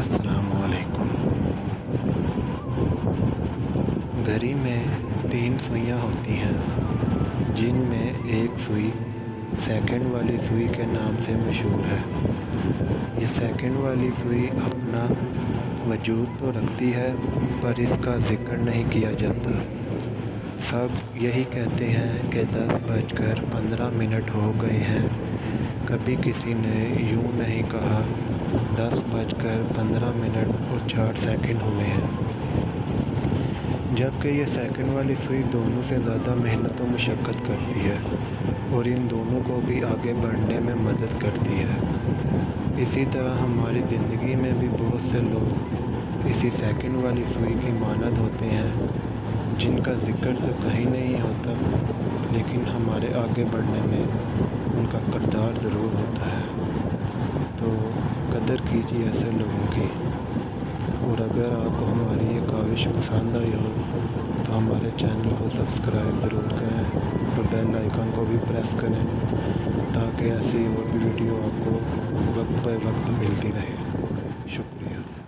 السلام علیکم۔ گھڑی میں 3 سوئیاں ہوتی ہیں، جن میں ایک سوئی سیکنڈ والی سوئی کے نام سے مشہور ہے۔ یہ سیکنڈ والی سوئی اپنا وجود تو رکھتی ہے، پر اس کا ذکر نہیں کیا جاتا۔ سب یہی کہتے ہیں کہ 10:15 ہو گئے ہیں، کبھی کسی نے یوں نہیں کہا 10:15 ہوئے ہیں۔ جبکہ یہ سیکنڈ والی سوئی دونوں سے زیادہ محنت و مشقت کرتی ہے اور ان دونوں کو بھی آگے بڑھنے میں مدد کرتی ہے۔ اسی طرح ہماری زندگی میں بھی بہت سے لوگ اسی سیکنڈ والی سوئی کی مانند ہوتے ہیں، جن کا ذکر تو کہیں نہیں ہوتا، لیکن ہمارے آگے بڑھنے میں ان کا کردار ضرور ہوتا ہے۔ تو قدر کیجیے ایسے لوگوں کی، اور اگر آپ کو ہماری یہ کاوش پسند آئی ہو تو ہمارے چینل کو سبسکرائب ضرور کریں اور بیل آئیکن کو بھی پریس کریں، تاکہ ایسی اور بھی ویڈیو آپ کو وقت بے وقت ملتی رہے۔ شکریہ۔